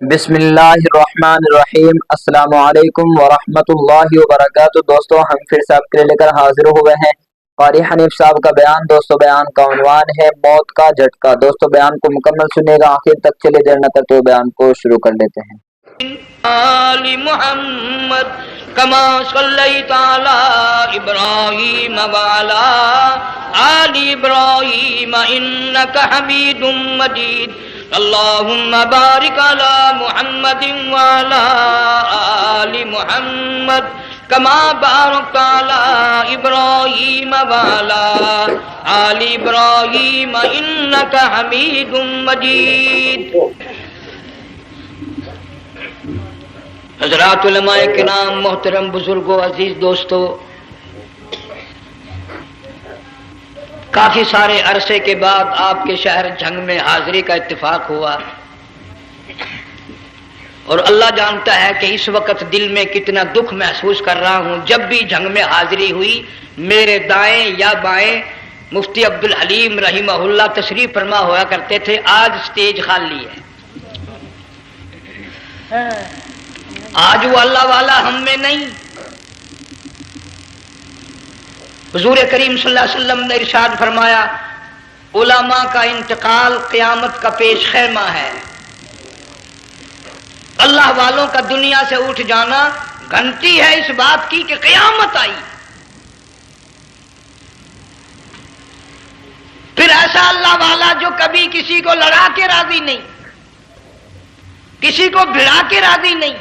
بسم اللہ الرحمن الرحیم۔ السلام علیکم ورحمۃ اللہ وبرکاتہ۔ دوستو ہم پھر سے آپ کے لیے لے کر حاضر ہوئے ہیں قاری حنیف صاحب کا بیان۔ دوستو بیان کا عنوان ہے موت کا جھٹکا۔ دوستو بیان کو مکمل سنیے گا آخر تک، چلے دیر نہ کرتے ہوئے بیان کو شروع کر لیتے ہیں۔ آل محمد کما صلیت علی ابراہیم وعلی آل ابراہیم انک حمید مجید۔ اللہم بارک علی محمد وعلی آل محمد کما بارکت علی ابراہیم وعلی آل ابراہیم انک حمید مجید۔ حضرات علماء کرام، محترم بزرگوں، عزیز دوستو، کافی سارے عرصے کے بعد آپ کے شہر جھنگ میں حاضری کا اتفاق ہوا، اور اللہ جانتا ہے کہ اس وقت دل میں کتنا دکھ محسوس کر رہا ہوں۔ جب بھی جھنگ میں حاضری ہوئی، میرے دائیں یا بائیں مفتی عبدالحلیم رحمہ اللہ تشریف فرما ہوا کرتے تھے۔ آج سٹیج خالی ہے۔ آج وہ اللہ والا ہم میں نہیں۔ حضور کریم صلی اللہ علیہ وسلم نے ارشاد فرمایا، علماء کا انتقال قیامت کا پیش خیمہ ہے۔ اللہ والوں کا دنیا سے اٹھ جانا گھنٹی ہے اس بات کی کہ قیامت آئی۔ پھر ایسا اللہ والا جو کبھی کسی کو لڑا کے راضی نہیں، کسی کو بھڑا کے راضی نہیں،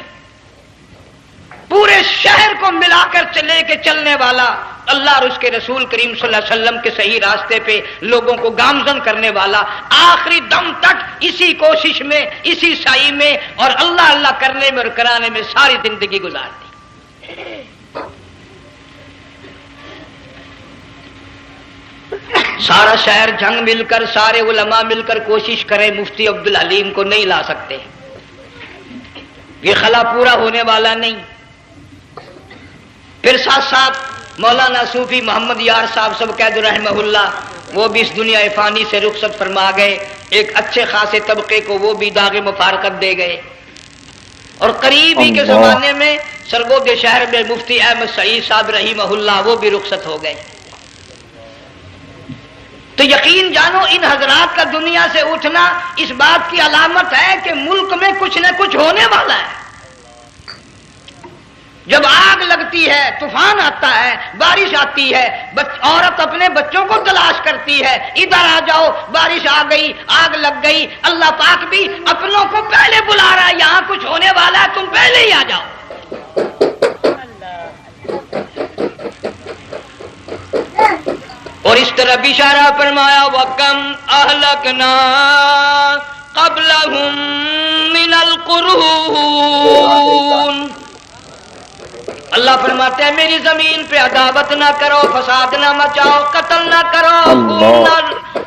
پورے شہر کو ملا کر لے کے چلنے والا، اللہ اور اس کے رسول کریم صلی اللہ علیہ وسلم کے صحیح راستے پہ لوگوں کو گامزن کرنے والا، آخری دم تک اسی کوشش میں، اسی سعی میں اور اللہ اللہ کرنے میں اور کرانے میں ساری زندگی گزار دی۔ سارا شہر جنگ مل کر، سارے علماء مل کر کوشش کریں، مفتی عبدالحلیم کو نہیں لا سکتے۔ یہ خلا پورا ہونے والا نہیں۔ پھر ساتھ ساتھ مولانا صوفی محمد یار صاحب سب قید رحمہ اللہ، وہ بھی اس دنیا فانی سے رخصت فرما گئے۔ ایک اچھے خاصے طبقے کو وہ بھی داغ مفارقت دے گئے، اور قریب ہی کے زمانے میں سرگود شہر میں مفتی احمد سعید صاحب رحمہ اللہ وہ بھی رخصت ہو گئے۔ تو یقین جانو ان حضرات کا دنیا سے اٹھنا اس بات کی علامت ہے کہ ملک میں کچھ نہ کچھ ہونے والا ہے۔ جب آگ لگتی ہے، طوفان آتا ہے، بارش آتی ہے، عورت اپنے بچوں کو تلاش کرتی ہے، ادھر آ جاؤ، بارش آ گئی، آگ لگ گئی، اللہ پاک بھی اپنوں کو پہلے بلا رہا ہے، یہاں کچھ ہونے والا ہے، تم پہلے ہی آ جاؤ۔ اور اس طرح اشارہ فرمایا، وَكَمْ أَهْلَكْنَا قَبْلَهُمْ مِنَ الْقُرُونِ۔ اللہ فرماتے ہیں میری زمین پہ عداوت نہ کرو، فساد نہ مچاؤ، قتل نہ کرو، خون نہ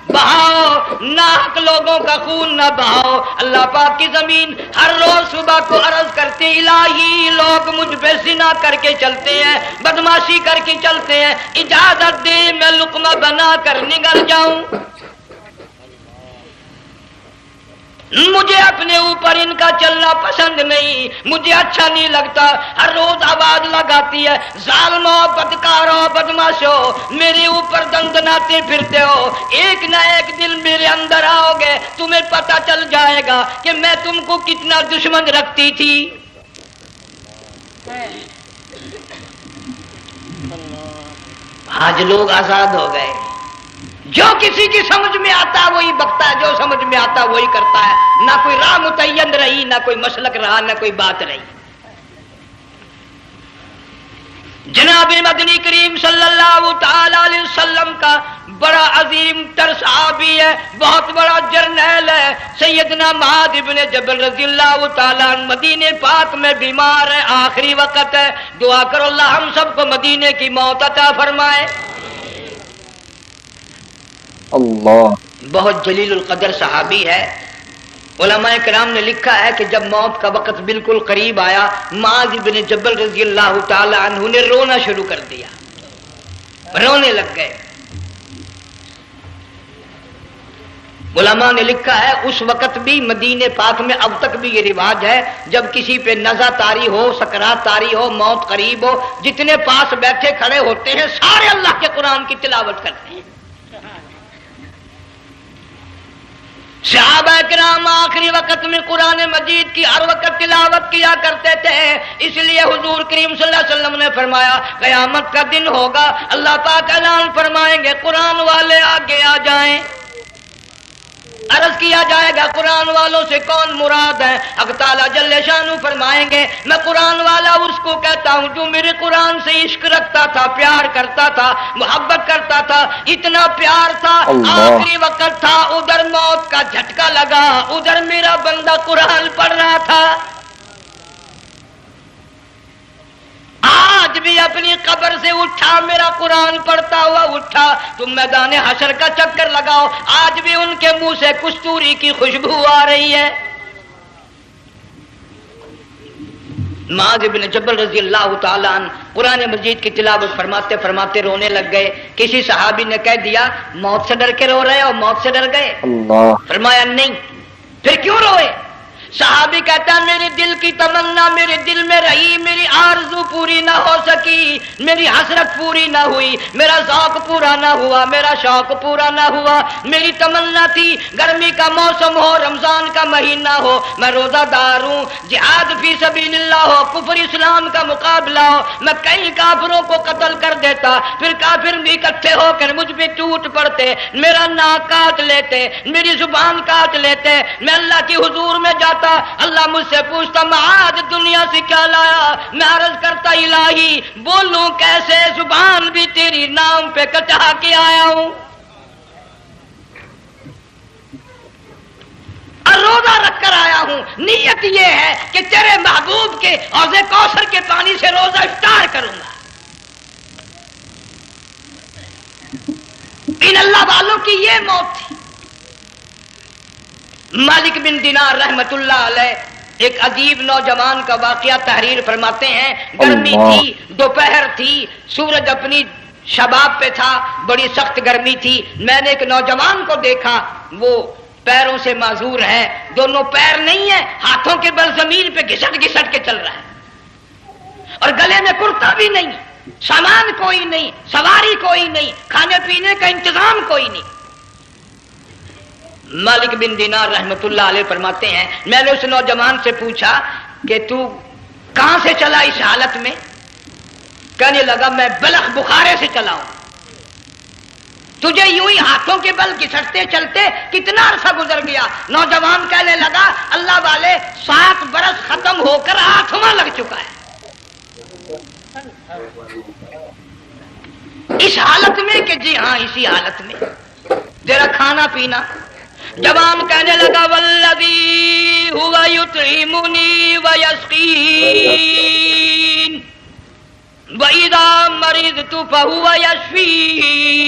بہاؤ، ناحق لوگوں کا خون نہ بہاؤ۔ اللہ پاک کی زمین ہر روز صبح کو عرض کرتی، الہی لوگ مجھ پہ زنا کر کے چلتے ہیں، بدماشی کر کے چلتے ہیں، اجازت دے میں لقمہ بنا کر نگل جاؤں۔ مجھے اپنے اوپر ان کا چلنا پسند نہیں، مجھے اچھا نہیں لگتا۔ ہر روز آواز لگاتی ہے، ظالموں، بدکاروں، بدماشوں، میرے اوپر دندناتے پھرتے ہو، ایک نہ ایک دن میرے اندر آؤ گے، تمہیں پتہ چل جائے گا کہ میں تم کو کتنا دشمن رکھتی تھی۔ آج لوگ آزاد ہو گئے، جو کسی کی سمجھ میں آتا ہے وہی بکتا ہے، جو سمجھ میں آتا ہے وہی کرتا ہے، نہ کوئی راہ متعین رہی، نہ کوئی مسلک رہا، نہ کوئی بات رہی۔ جناب مدنی کریم صلی اللہ تعالی علیہ وسلم کا بڑا عظیم تر صحابی ہے، بہت بڑا جرنیل ہے، سیدنا معاذ بن جبل رضی اللہ تعالی عنہ، مدینے پاک میں بیمار ہے، آخری وقت ہے، دعا کرو اللہ ہم سب کو مدینے کی موت عطا فرمائے۔ اللہ، بہت جلیل القدر صحابی ہے۔ علماء کرام نے لکھا ہے کہ جب موت کا وقت بالکل قریب آیا، معاذ بن جبل رضی اللہ تعالی عنہ نے رونا شروع کر دیا، رونے لگ گئے۔ علماء نے لکھا ہے اس وقت بھی مدینے پاک میں اب تک بھی یہ رواج ہے، جب کسی پہ نزع طاری ہو، سکرات طاری ہو، موت قریب ہو، جتنے پاس بیٹھے کھڑے ہوتے ہیں سارے اللہ کے قرآن کی تلاوت کرتے ہیں۔ صحابہ کرام آخری وقت میں قرآن مجید کی ہر وقت تلاوت کیا کرتے تھے، اس لیے حضور کریم صلی اللہ علیہ وسلم نے فرمایا قیامت کا دن ہوگا، اللہ پاک اعلان فرمائیں گے قرآن والے آگے آ جائیں۔ عرض کیا جائے گا قرآن والوں سے کون مراد ہے؟ حق تعالیٰ جل شانہ فرمائیں گے میں قرآن والا اس کو کہتا ہوں جو میرے قرآن سے عشق رکھتا تھا، پیار کرتا تھا، محبت کرتا تھا، اتنا پیار تھا آخری وقت تھا، ادھر موت کا جھٹکا لگا، ادھر میرا بندہ قرآن پڑھ رہا تھا، آج بھی اپنی قبر سے اٹھا میرا قرآن پڑھتا ہوا اٹھا، تم میدان حشر کا چکر لگاؤ، آج بھی ان کے منہ سے کستوری کی خوشبو آ رہی ہے۔ معاذ بن جبل رضی اللہ تعالیٰ عنہ قرآن مجید کی تلاوت فرماتے فرماتے رونے لگ گئے۔ کسی صحابی نے کہہ دیا موت سے ڈر کے رو رہے ہو، موت سے ڈر گئے؟ اللہ فرمایا نہیں، پھر کیوں روئے؟ صحابی کہتا ہے میرے دل کی تمنا میرے دل میں رہی، میری آرزو پوری نہ ہو سکی، میری حسرت پوری نہ ہوئی، میرا ذوق پورا نہ ہوا، میرا شوق پورا نہ ہوا، میری تمنا تھی گرمی کا موسم ہو، رمضان کا مہینہ ہو، میں روزہ دار ہوں، جہاد فی سبیل اللہ ہو، کفر اسلام کا مقابلہ ہو، میں کئی کافروں کو قتل کر دیتا، پھر کافر بھی اکٹھے ہو کر مجھ پہ ٹوٹ پڑتے، میرا ناک کاٹ لیتے، میری زبان کاٹ لیتے، میں اللہ کی حضور میں جاتا، اللہ مجھ سے پوچھتا معاذ دنیا سے کیا لایا؟ میں عرض کرتا الہی بولوں کیسے، زبان بھی تیری نام پہ کٹا کے آیا ہوں، اور روزہ رکھ کر آیا ہوں، نیت یہ ہے کہ تیرے محبوب کے حوض کوثر کے پانی سے روزہ افطار کروں گا۔ ان اللہ والوں کی یہ موت تھی۔ مالک بن دینار رحمت اللہ علیہ ایک عجیب نوجوان کا واقعہ تحریر فرماتے ہیں، گرمی تھی، دوپہر تھی، سورج اپنی شباب پہ تھا، بڑی سخت گرمی تھی، میں نے ایک نوجوان کو دیکھا، وہ پیروں سے معذور ہے، دونوں پیر نہیں ہیں، ہاتھوں کے بل زمین پہ گھسٹ گھسٹ کے چل رہا ہے، اور گلے میں کرتا بھی نہیں، سامان کوئی نہیں، سواری کوئی نہیں، کھانے پینے کا انتظام کوئی نہیں۔ مالک بن دینار رحمت اللہ علیہ فرماتے ہیں میں نے اس نوجوان سے پوچھا کہ تو کہاں سے چلا اس حالت میں؟ کہنے لگا میں بلخ بخارے سے چلا ہوں۔ تجھے یوں ہی ہاتھوں کے بل گھسٹتے چلتے کتنا عرصہ گزر گیا؟ نوجوان کہنے لگا اللہ والے 7 برس ختم ہو کر 8واں لگ چکا ہے۔ اس حالت میں کہ جی ہاں اسی حالت میں، تیرا کھانا پینا۔ جوان کہنے لگا والذی ہوا یطعمنی ویسقین وَإِذَا مَرِضْتُ فَهُوَ يَشْفِينِ،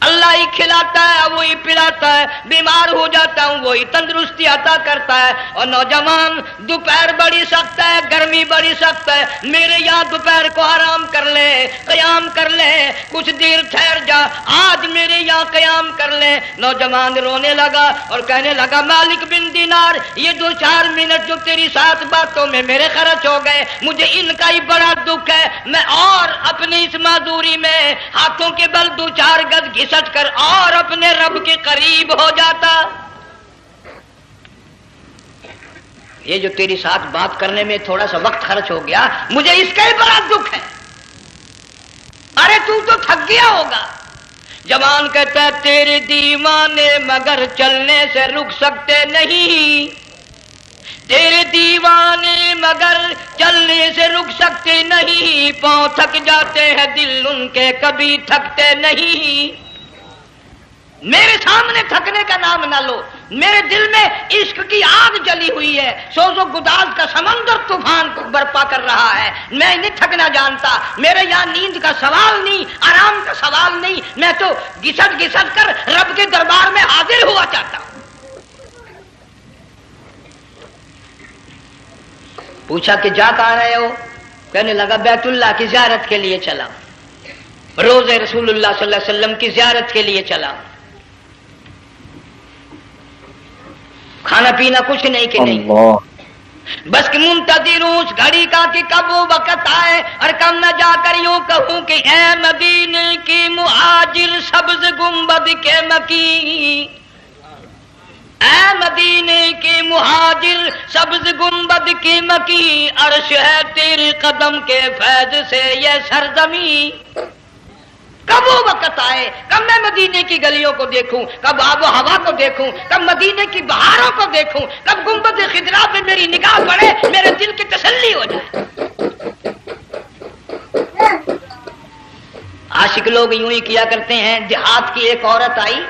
اللہ ہی کھلاتا ہے وہی پلاتا ہے، بیمار ہو جاتا ہوں وہی تندرستی عطا کرتا ہے۔ اور نوجوان دوپہر بڑی سخت ہے، گرمی بڑی سخت ہے، میرے یہاں دوپہر کو آرام کر لے، قیام کر لے، کچھ دیر ٹھہر جا، آج میرے یہاں قیام کر لے۔ نوجوان رونے لگا اور کہنے لگا مالک بن دینار یہ 2-4 منٹ جو تیری ساتھ باتوں میں میرے خرچ ہو گئے، مجھے ان کا ہی بڑا دکھ ہے، میں اور اپنی اس معذوری میں ہاتھوں کے بل 2-4 گز گھسٹ کر اور اپنے رب کے قریب ہو جاتا۔ یہ جو تیری ساتھ بات کرنے میں تھوڑا سا وقت خرچ ہو گیا، مجھے اس کا ہی بڑا دکھ ہے۔ ارے تو تھک گیا ہوگا۔ جوان کہتا ہے تیرے دیوانے مگر چلنے سے رک سکتے نہیں، تیرے دیوانے مگر چلنے سے رک سکتے نہیں، پاؤں تھک جاتے ہیں دل ان کے کبھی تھکتے نہیں۔ میرے سامنے تھکنے کا نام نہ لو، میرے دل میں عشق کی آگ جلی ہوئی ہے، سوز و گداز کا سمندر طوفان برپا کر رہا ہے، میں نہیں تھکنا جانتا، میرے یہاں نیند کا سوال نہیں، آرام کا سوال نہیں، میں تو گھسٹ گھسٹ کر رب کے دربار میں حاضر ہوا چاہتا ہوں۔ پوچھا کہ جا کہاں رہے ہو؟ کہنے لگا بیت اللہ کی زیارت کے لیے چلا، روزے رسول اللہ صلی اللہ علیہ وسلم کی زیارت کے لیے چلا۔ کھانا پینا کچھ نہیں کہ نہیں، بس کہ منتظر ہوں اس گھڑی کا کہ کب وہ وقت آئے اور کب میں جا کر یوں کہوں کہ اے مدینے کی مہاجر سبز گنبد کے مکی، اے مدینے کی مہاجر سبز گنبد کی مکی، عرش ہے تیرے قدم کے فیض سے یہ سرزمین۔ کب وہ وقت آئے، کب میں مدینے کی گلیوں کو دیکھوں، کب آب و ہوا کو دیکھوں، کب مدینے کی بہاروں کو دیکھوں، کب گنبد خضرا پہ میری نگاہ پڑے، میرے دل کی تسلی ہو جائے۔ عاشق لوگ یوں ہی کیا کرتے ہیں۔ دیہات کی ایک عورت آئی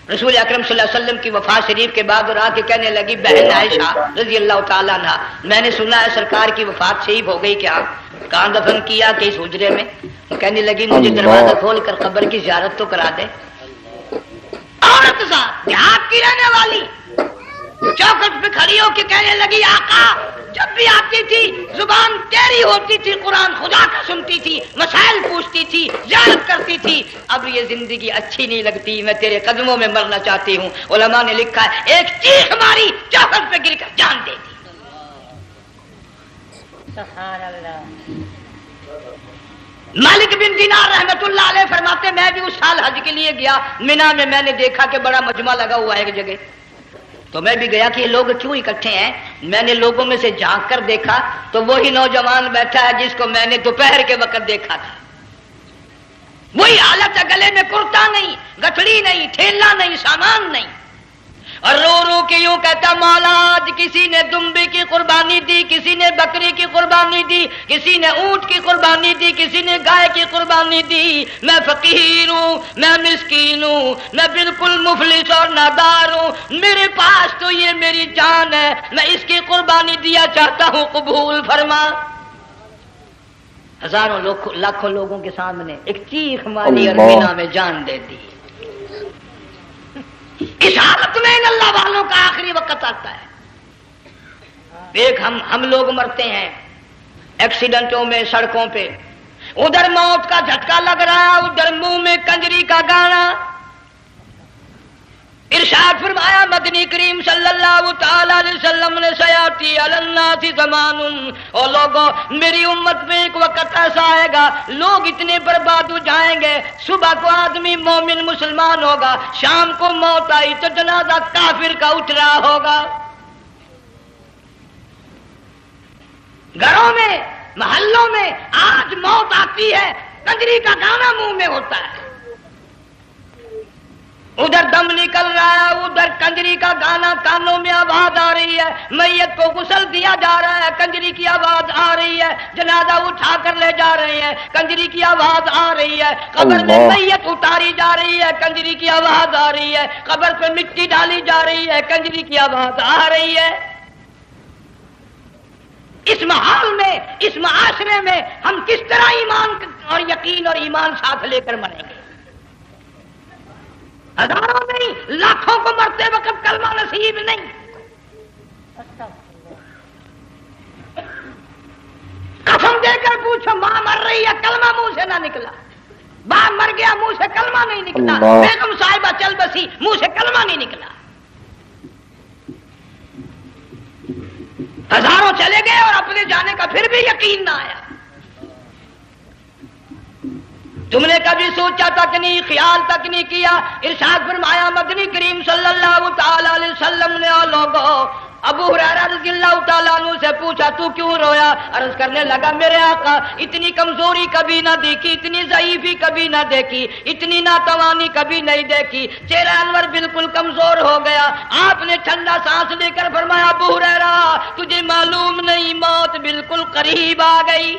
رسول اکرم صلی اللہ علیہ وسلم کی وفات شریف کے بعد اور آ کے کہنے لگی بہن عائشہ رضی اللہ تعالیٰ عنہ، میں نے سنا ہے سرکار کی وفات شریف ہو گئی، کیا کہاں دفن کیا کہ اس حجرے میں؟ کہنے لگی مجھے دروازہ کھول کر قبر کی زیارت تو کرا دے۔ عورت صاحب دیہات کی رہنے والی چوکھٹ پہ کھڑی ہو کے کہنے لگی آقا جب بھی آتی تھی زبان تیری ہوتی تھی، قرآن خدا کا سنتی تھی، مسائل پوچھتی تھی، زیارت کرتی تھی، اب یہ زندگی اچھی نہیں لگتی، میں تیرے قدموں میں مرنا چاہتی ہوں۔ علماء نے لکھا ہے ایک چیخ ماری، چوکھٹ پہ گر کر جان دے دی۔ سبحان اللہ۔ مالک بن دینار رحمت اللہ علیہ فرماتے میں بھی اس سال حج کے لیے گیا، مینا میں میں نے دیکھا کہ بڑا مجمع لگا ہوا ہے ایک جگہ، تو میں بھی گیا کہ یہ لوگ کیوں اکٹھے ہیں۔ میں نے لوگوں میں سے جھانک کر دیکھا تو وہی نوجوان بیٹھا ہے جس کو میں نے دوپہر کے وقت دیکھا تھا، وہی حالت ہے، گلے میں کرتا نہیں، گٹھڑی نہیں، ٹھیلا نہیں، سامان نہیں، اور رو رو کے یوں کہتا مولا آج کسی نے دمبی کی قربانی دی، کسی نے بکری کی قربانی دی، کسی نے اونٹ کی قربانی دی، کسی نے گائے کی قربانی دی، میں فقیر ہوں، میں مسکین ہوں، میں بالکل مفلس اور نادار ہوں، میرے پاس تو یہ میری جان ہے، میں اس کی قربانی دیا چاہتا ہوں، قبول فرما۔ ہزاروں لاکھوں لوگوں کے سامنے ایک چیخ ماری اور مینا میں جان دے دی۔ اس حالت میں ان اللہ والوں کا آخری وقت آتا ہے۔ ایک ہم لوگ مرتے ہیں ایکسیڈنٹوں میں، سڑکوں پہ، ادھر موت کا جھٹکا لگ رہا ہے، ادھر منہ میں کنجری کا گانا۔ ارشاد فرمایا مدنی کریم صلی اللہ تعالی علیہ وسلم نے سیاتی علی الناس زمان، اور لوگوں میری امت میں ایک وقت ایسا آئے گا لوگ اتنے برباد ہو جائیں گے، صبح کو آدمی مومن مسلمان ہوگا، شام کو موت آئی تو جنازہ کافر کا اٹھ رہا ہوگا۔ گھروں میں، محلوں میں آج موت آتی ہے، کنجری کا گانا منہ میں ہوتا ہے، ادھر دم نکل رہا ہے، ادھر کنجری کا گانا کانوں میں آواز آ رہی ہے، میت کو غسل دیا جا رہا ہے، کنجری کی آواز آ رہی ہے، جنازہ اٹھا کر لے جا رہے ہیں، کنجری کی آواز آ رہی ہے، قبر میں میت اتاری جا رہی ہے، کنجری کی آواز آ رہی ہے، قبر پہ مٹی ڈالی جا رہی ہے، کنجری کی آواز آ رہی ہے۔ اس ماحول میں، اس معاشرے میں ہم کس طرح ایمان اور یقین اور ایمان ساتھ لے کر مریں گے؟ ہزاروں نہیں لاکھوں کو مرتے وقت کلمہ نصیب نہیں۔ قسم دے کر پوچھو ماں مر رہی ہے، کلمہ منہ سے نہ نکلا، باپ مر گیا منہ سے کلمہ نہیں نکلا، بیگم صاحبہ چل بسی منہ سے کلمہ نہیں نکلا۔ ہزاروں چلے گئے اور اپنے جانے کا پھر بھی یقین نہ آیا۔ تم نے کبھی سوچا تک نہیں، خیال تک نہیں کیا۔ ارشاد فرمایا مدنی کریم صلی اللہ تعالی علیہ وسلم نے اور لوگوں ابو ہریرہ رضی اللہ تعالیٰ عنہ سے پوچھا تو کیوں رویا؟ عرض کرنے لگا میرے آقا اتنی کمزوری کبھی نہ دیکھی، اتنی ضعیفی کبھی نہ دیکھی، اتنی ناتوانی کبھی نہیں دیکھی، چہرہ انور بالکل کمزور ہو گیا۔ آپ نے ٹھنڈا سانس لے کر فرمایا ابو ہریرہ تجھے معلوم نہیں موت بالکل قریب آ گئی،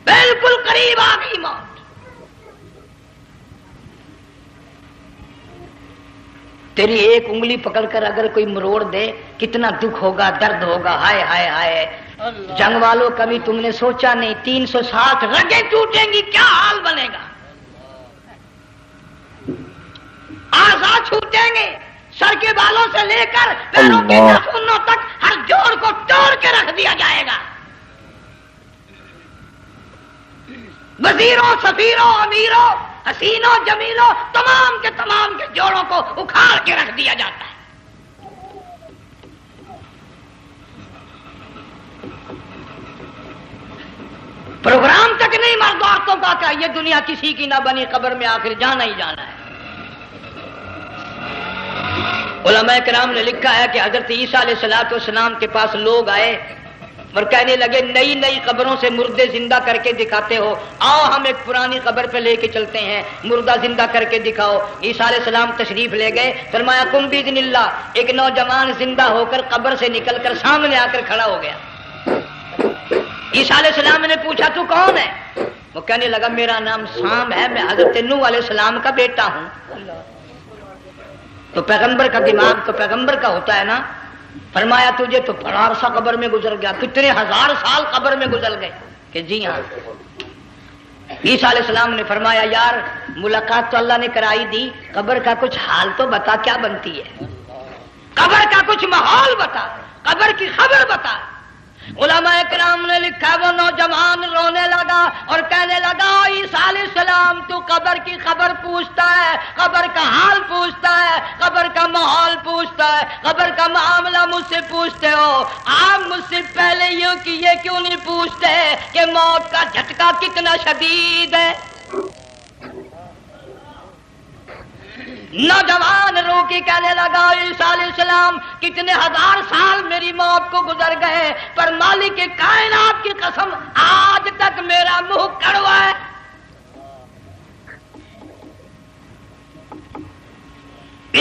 بالکل قریب آ گئی موت۔ تیری ایک انگلی پکڑ کر اگر کوئی مروڑ دے کتنا دکھ ہوگا، درد ہوگا، ہائے ہائے ہائے۔ جنگ والوں کبھی تم نے سوچا نہیں 360 رگیں ٹوٹیں گی کیا حال بنے گا، اعضاء چھوٹیں گے، سر کے بالوں سے لے کر پیروں کے ناخنوں تک ہر جوڑ کو توڑ کے رکھ دیا جائے گا۔ وزیروں، سفیروں، امیروں، حسینوں جمیلوں تمام کے جوڑوں کو اکھاڑ کے رکھ دیا جاتا ہے۔ پروگرام تک نہیں مرد عورتوں کا کہ یہ دنیا کسی کی نہ بنی، قبر میں آخر جانا ہی جانا ہے۔ علماء کرام نے لکھا ہے کہ حضرت عیسیٰ علیہ السلام کے پاس لوگ آئے اور کہنے لگے نئی قبروں سے مردے زندہ کر کے دکھاتے ہو، آؤ ہم ایک پرانی قبر پہ لے کے چلتے ہیں، مردہ زندہ کر کے دکھاؤ۔ عیسیٰ علیہ السلام تشریف لے گئے، فرمایا قم باذن اللہ، ایک نوجوان زندہ ہو کر قبر سے نکل کر سامنے آ کر کھڑا ہو گیا۔ عیسیٰ علیہ السلام نے پوچھا تو کون ہے؟ وہ کہنے لگا میرا نام سام ہے، میں حضرت نوح علیہ السلام کا بیٹا ہوں۔ تو پیغمبر کا دماغ تو پیغمبر کا ہوتا ہے نا۔ فرمایا تجھے تو بڑا عرصہ قبر میں گزر گیا، کتنے ہزار سال قبر میں گزر گئے؟ کہ جی ہاں۔ عیسیٰ علیہ السلام نے فرمایا یار ملاقات تو اللہ نے کرائی دی، قبر کا کچھ حال تو بتا، کیا بنتی ہے؟ قبر کا کچھ ماحول بتا، قبر کی خبر بتا۔ علماء کرام نے لکھا وہ نوجوان رونے لگا اور کہنے لگا عیسیٰ علیہ السلام تو قبر کی خبر پوچھتا ہے، قبر کا حال پوچھتا ہے، قبر کا ماحول پوچھتا ہے، قبر کا معاملہ مجھ سے پوچھتے ہو، آپ مجھ سے پہلے یہ کیوں نہیں پوچھتے کہ موت کا جھٹکا کتنا شدید ہے؟ نوجوان رو کے کہنے لگا عیسیٰ علیہ السلام کتنے ہزار سال میری موت کو گزر گئے، پر مالک کائنات کی قسم آج تک میرا منہ کڑوا ہے۔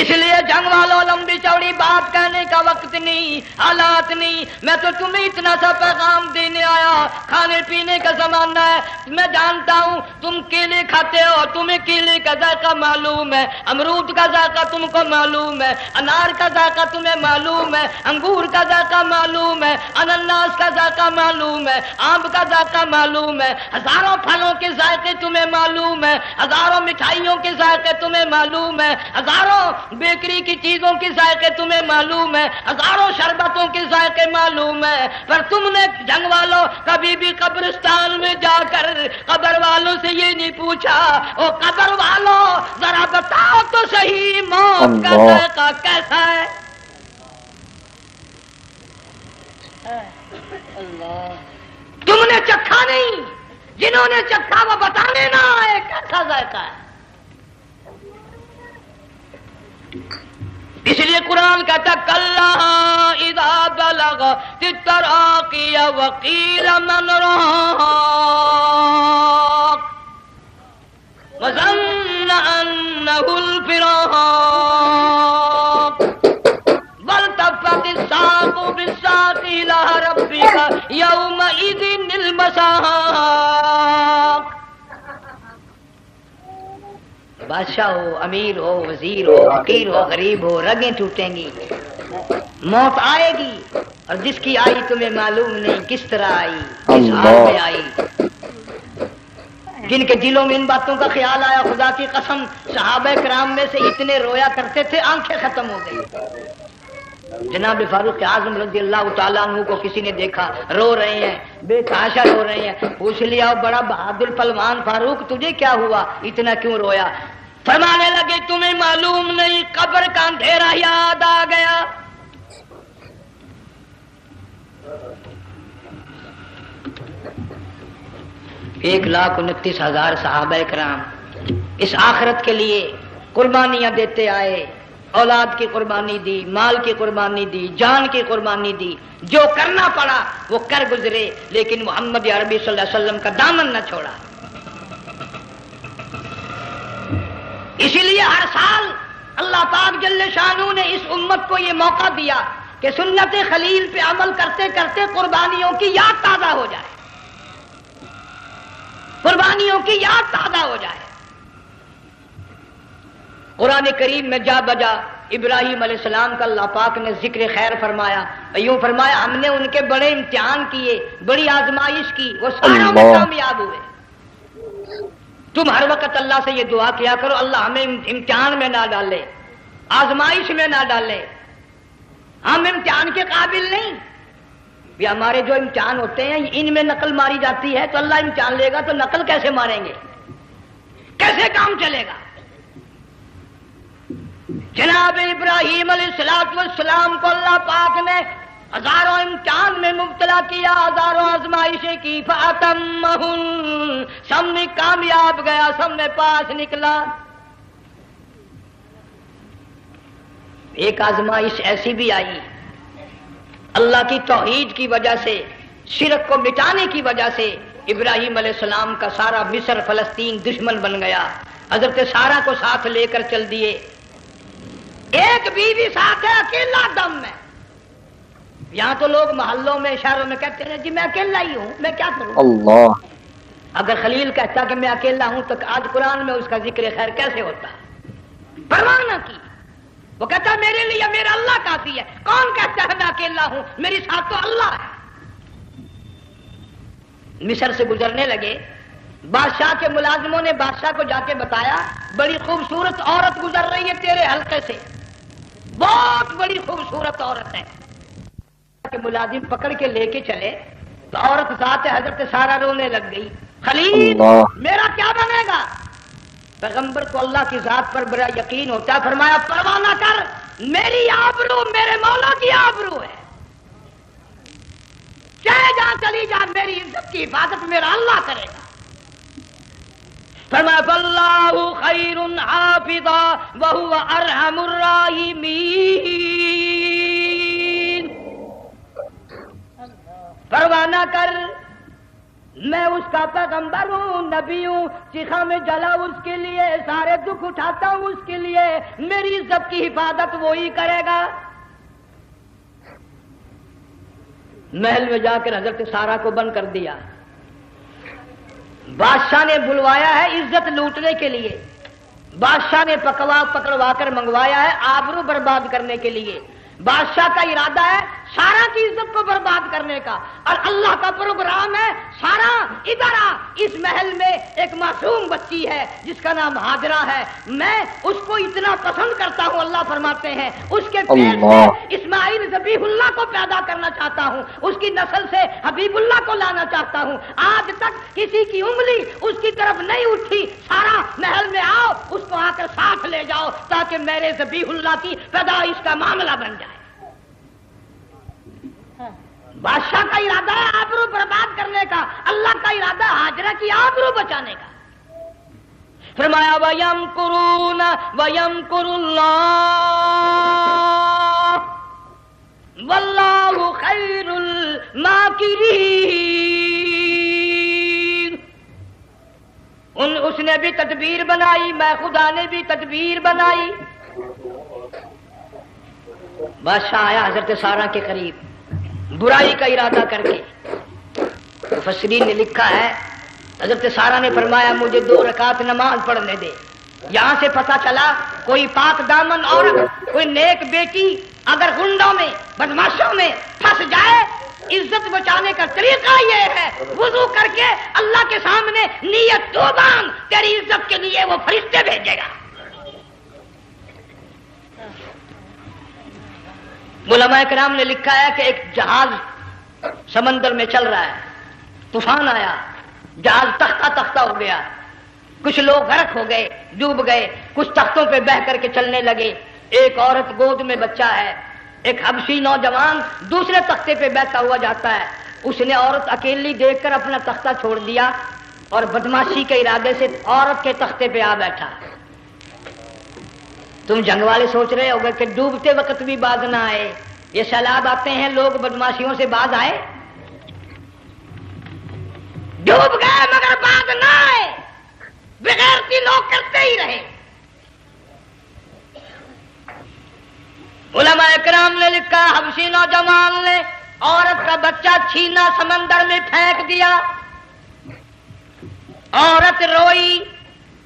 اس لیے جنگ والوں لمبی چوڑی بات کہنے کا وقت نہیں، حالات نہیں، میں تو تمہیں اتنا سا پیغام دینے آیا۔ کھانے پینے کا زمانہ ہے، میں جانتا ہوں تم کیلے کھاتے ہو، تمہیں کیلے کا ذائقہ معلوم ہے، امرود کا ذائقہ تم کو معلوم ہے، انار کا ذائقہ تمہیں معلوم ہے، انگور کا ذائقہ معلوم ہے، انناس کا ذائقہ معلوم ہے، آم کا ذائقہ معلوم ہے، ہزاروں پھلوں کے ذائقے تمہیں معلوم ہے، ہزاروں مٹھائیوں کے ذائقے تمہیں معلوم ہے، ہزاروں بیکری کی چیزوں کے ذائقے تمہیں معلوم ہے، ہزاروں شربتوں کے ذائقے معلوم ہے، پر تم نے جنگ والوں کبھی بھی قبرستان میں جا کر قبر والوں سے یہ نہیں پوچھا او قبر والوں ذرا بتاؤ تو صحیح موت کا ذائقہ کیسا ہے؟ تم نے چکھا نہیں، جنہوں نے چکھا وہ بتانے نہ آئے کیسا ذائقہ ہے۔ اس لیے قرآن کہتا کلا اذا بلغت التراقی وقیل من راق وظن انہ الفراق والتفت الساق بالساق الى ربک یومئذ المساق۔ بادشاہ ہو، امیر ہو، وزیر ہو، فقیر ہو، غریب ہو، رگیں ٹوٹیں گی، موت آئے گی، اور جس کی آئی تمہیں معلوم نہیں کس طرح آئی، کس حال میں آئی۔ جن کے دلوں میں ان باتوں کا خیال آیا خدا کی قسم صحابہ کرام میں سے اتنے رویا کرتے تھے آنکھیں ختم ہو گئی۔ جناب فاروق اعظم رضی اللہ تعالیٰ عنہ کو کسی نے دیکھا رو رہے ہیں، بے تحاشا رو رہے ہیں، پوچھ لیا بڑا بہادر پہلوان فاروق تجھے کیا ہوا، اتنا کیوں رویا؟ فرمانے لگے تمہیں معلوم نہیں قبر کا اندھیرا یاد آ گیا۔ 1,29,000 صحابہ کرام اس آخرت کے لیے قربانیاں دیتے آئے، اولاد کی قربانی دی، مال کی قربانی دی، جان کی قربانی دی، جو کرنا پڑا وہ کر گزرے، لیکن محمد عربی صلی اللہ علیہ وسلم کا دامن نہ چھوڑا۔ اسی لیے ہر سال اللہ پاک جل شانہ نے اس امت کو یہ موقع دیا کہ سنت خلیل پہ عمل کرتے کرتے قربانیوں کی یاد تازہ ہو جائے، قربانیوں کی یاد تازہ ہو جائے۔ قرآن کریم میں جا بجا ابراہیم علیہ السلام کا اللہ پاک نے ذکر خیر فرمایا، یوں فرمایا ہم نے ان کے بڑے امتحان کیے، بڑی آزمائش کی، وہ ساروں میں کامیاب ہوئے۔ تم ہر وقت اللہ سے یہ دعا کیا کرو اللہ ہمیں امتحان میں نہ ڈالے، آزمائش میں نہ ڈالے، ہم امتحان کے قابل نہیں۔ یہ ہمارے جو امتحان ہوتے ہیں ان میں نقل ماری جاتی ہے، تو اللہ امتحان لے گا تو نقل کیسے ماریں گے؟ کیسے کام چلے گا؟ جناب ابراہیم علیہ السلام کو اللہ پاک نے ہزاروں امتحان میں مبتلا کیا، ہزاروں آزمائشیں کی، فَأَتَمَّهُنَّ، سب میں کامیاب گیا، سب میں پاس نکلا۔ ایک آزمائش ایسی بھی آئی، اللہ کی توحید کی وجہ سے، شرک کو مٹانے کی وجہ سے ابراہیم علیہ السلام کا سارا مصر فلسطین دشمن بن گیا۔ حضرت سارہ کو ساتھ لے کر چل دیے، ایک بیوی ساتھ ہے، اکیلا دم میں۔ یہاں تو لوگ محلوں میں شہروں میں کہتے ہیں جی میں اکیلا ہی ہوں، میں کیا کروں؟ اللہ، اگر خلیل کہتا کہ میں اکیلا ہوں تو آج قرآن میں اس کا ذکر خیر کیسے ہوتا؟ پرواہ نہ کی، وہ کہتا میرے لیے میرا اللہ کافی ہے۔ کون کہتا ہے میں اکیلا ہوں؟ میری ساتھ تو اللہ ہے۔ مصر سے گزرنے لگے، بادشاہ کے ملازموں نے بادشاہ کو جا کے بتایا بڑی خوبصورت عورت گزر رہی ہے تیرے حلقے سے، بہت بڑی خوبصورت عورت ہے۔ کہ ملازم پکڑ کے لے کے چلے تو عورت ذات حضرت سارہ رونے لگ گئی، خلیل میرا کیا بنے گا؟ پیغمبر کو اللہ کی ذات پر بڑا یقین ہوتا ہے، فرمایا پرواہ نہ کر، میری آبرو میرے مولا کی آبرو ہے، چاہے جہاں چلی جا میری عزت کی حفاظت میرا اللہ کرے گا۔ فرمایا فاللہ خیر حافظا وہو ارحم الراحمین، پرواہ نہ کر، میں اس کا پیغمبر ہوں، نبی ہوں، چیخا میں جلا اس کے لیے، سارے دکھ اٹھاتا ہوں اس کے لیے، میری عزت کی حفاظت وہی کرے گا۔ محل میں جا کر حضرت سارہ کو بند کر دیا، بادشاہ نے بلوایا ہے عزت لوٹنے کے لیے، بادشاہ نے پکڑوا کر منگوایا ہے آبرو برباد کرنے کے لیے۔ بادشاہ کا ارادہ ہے سارہ کی عزت کو برباد کرنے کا، اور اللہ کا پروگرام ہے سارہ ادھر آ، اس محل میں ایک معصوم بچی ہے جس کا نام ہاجرہ ہے، میں اس کو اتنا پسند کرتا ہوں، اللہ فرماتے ہیں اس کے پیٹ سے اسماعیل ذبیح اللہ کو پیدا کرنا چاہتا ہوں، اس کی نسل سے حبیب اللہ کو لانا چاہتا ہوں۔ آج تک کسی کی انگلی اس کی طرف نہیں اٹھی، سارہ محل میں آؤ، اس کو آ کر ساتھ لے جاؤ تاکہ میرے ذبیح اللہ کی پیدائش کا معاملہ بن جائے۔ بادشاہ کا ارادہ ہے آبرو برباد کرنے کا، اللہ کا ارادہ ہے ہاجرہ کی آبرو بچانے کا۔ فرمایا وَيَمْكُرُونَ وَيَمْكُرُ اللَّهُ وَاللَّهُ خَيْرُ الْمَاكِرِينَ۔ اس نے بھی تدبیر بنائی، میں خدا نے بھی تدبیر بنائی۔ بادشاہ آیا حضرت سارہ کے قریب برائی کا ارادہ کر کے، مفسرین نے لکھا ہے حضرت سارہ نے فرمایا مجھے 2 رکعت نماز پڑھنے دے۔ یہاں سے پتہ چلا کوئی پاک دامن عورت، کوئی نیک بیٹی اگر غنڈوں میں بدماشوں میں پھنس جائے، عزت بچانے کا طریقہ یہ ہے وضو کر کے اللہ کے سامنے نیت تو باندھ، تیری عزت کے لیے وہ فرشتے بھیجے گا۔ علماء کرام نے لکھا ہے کہ ایک جہاز سمندر میں چل رہا ہے، طوفان آیا، جہاز تختہ تختہ ہو گیا، کچھ لوگ غرق ہو گئے، ڈوب گئے، کچھ تختوں پہ بہ کر کے چلنے لگے۔ ایک عورت گود میں بچہ ہے، ایک حبشی نوجوان دوسرے تختے پہ بیٹھا ہوا جاتا ہے، اس نے عورت اکیلی دیکھ کر اپنا تختہ چھوڑ دیا اور بدماشی کے ارادے سے عورت کے تختے پہ آ بیٹھا۔ تم جنگ والے سوچ رہے ہوگے کہ ڈوبتے وقت بھی باز نہ آئے، یہ سیلاب آتے ہیں لوگ بدماشیوں سے باز آئے؟ ڈوب گئے مگر باز نہ آئے، بغیرتی لوگ کرتے ہی رہے۔ علماء کرام نے لکھا حبشی نوجوان نے عورت کا بچہ چھینا سمندر میں پھینک دیا، عورت روئی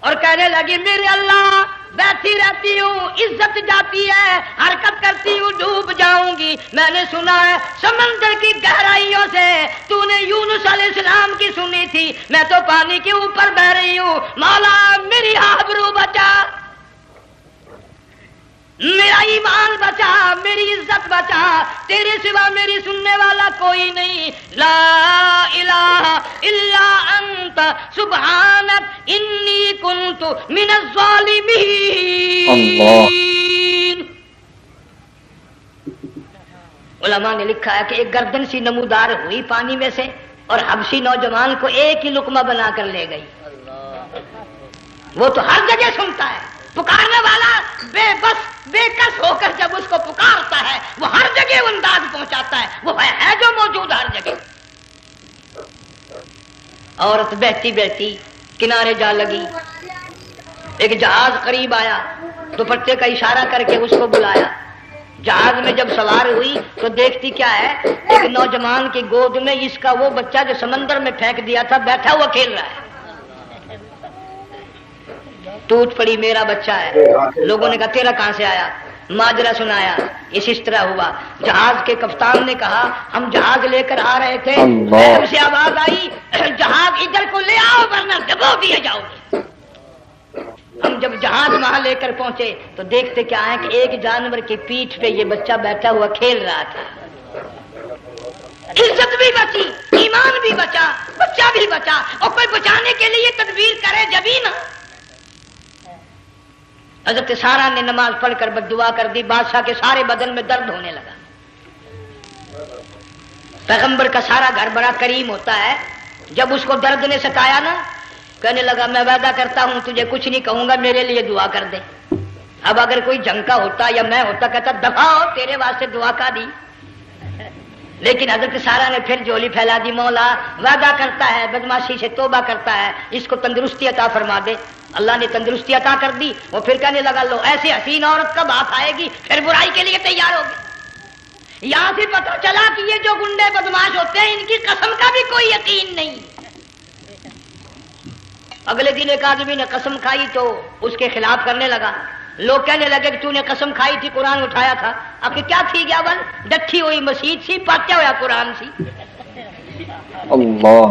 اور کہنے لگی میرے اللہ بیٹھی رہتی ہوں، عزت جاتی ہے، حرکت کرتی ہوں، ڈوب جاؤں گی۔ میں نے سنا ہے سمندر کی گہرائیوں سے تو نے یونس علیہ السلام کی سنی تھی، میں تو پانی کے اوپر بہ رہی ہوں، مولا میری آبرو بچا، میرا ایمان بچا، میری عزت بچا، تیرے سوا میری سننے والا کوئی نہیں، لا الہ الا انت سبحانک انی کنت من الظالمین۔ علماء نے لکھا ہے کہ ایک گردن سی نمودار ہوئی پانی میں سے اور حبشی نوجوان کو ایک ہی لقمہ بنا کر لے گئی۔ وہ تو ہر جگہ سنتا ہے، پکارنے والا بے بس بے کس ہو کر جب اس کو پکارتا ہے وہ ہر جگہ وہ انداز پہنچاتا ہے، وہ ہے جو موجود ہر جگہ۔ عورت بہتی بہتی کنارے جا لگی، ایک جہاز قریب آیا، دوپٹے کا اشارہ کر کے اس کو بلایا۔ جہاز میں جب سوار ہوئی تو دیکھتی کیا ہے، ایک نوجوان کی گود میں اس کا وہ بچہ جو سمندر میں پھینک دیا تھا بیٹھا ہوا کھیل رہا ہے۔ ٹوٹ پڑی، میرا بچہ ہے۔ لوگوں نے کہا تیرا کہاں سے آیا؟ ماجرا سنایا، اس طرح ہوا۔ جہاز کے کپتان نے کہا ہم جہاز لے کر آ رہے تھے، لہر سے آواز آئی جہاز ادھر کو لے آؤ ورنہ ڈبو دیے جاؤ گے۔ ہم جب جہاز وہاں لے کر پہنچے تو دیکھتے کیا ہے کہ ایک جانور کی پیٹھ پہ یہ بچہ بیٹھا ہوا کھیل رہا تھا۔ عزت بھی بچی، ایمان بھی بچا، بچہ بھی بچا، اور کوئی بچانے کے لیے تدبیر کرے جبھی نا۔ حضرت سارا نے نماز پڑھ کر بد دعا کر دی، بادشاہ کے سارے بدن میں درد ہونے لگا۔ پیغمبر کا سارا گھر بڑا کریم ہوتا ہے، جب اس کو درد نے ستایا نا کہنے لگا میں وعدہ کرتا ہوں تجھے کچھ نہیں کہوں گا، میرے لیے دعا کر دے۔ اب اگر کوئی جنگ کا ہوتا یا میں ہوتا کہتا دفع ہو تیرے واسطے دعا کا دی، لیکن حضرت سارا نے پھر جولی پھیلا دی، مولا وعدہ کرتا ہے بدماشی سے توبہ کرتا ہے، اس کو تندرستی عطا فرما دے۔ اللہ نے تندرستی عطا کر دی۔ وہ پھر کہنے لگا لو ایسی حسین عورت کب ہاتھ آئے گی، پھر برائی کے لیے تیار ہوگی۔ یہاں سے پتہ چلا کہ یہ جو گنڈے بدماش ہوتے ہیں ان کی قسم کا بھی کوئی یقین نہیں۔ اگلے دن ایک آدمی نے قسم کھائی تو اس کے خلاف کرنے لگا۔ لوگ کہنے لگے کہ تو نے قسم کھائی تھی، قرآن اٹھایا تھا، اب کیا تھی گیا بل ڈٹھی ہوئی مسجد سی، پاٹیا ہوا قرآن سی۔ اللہ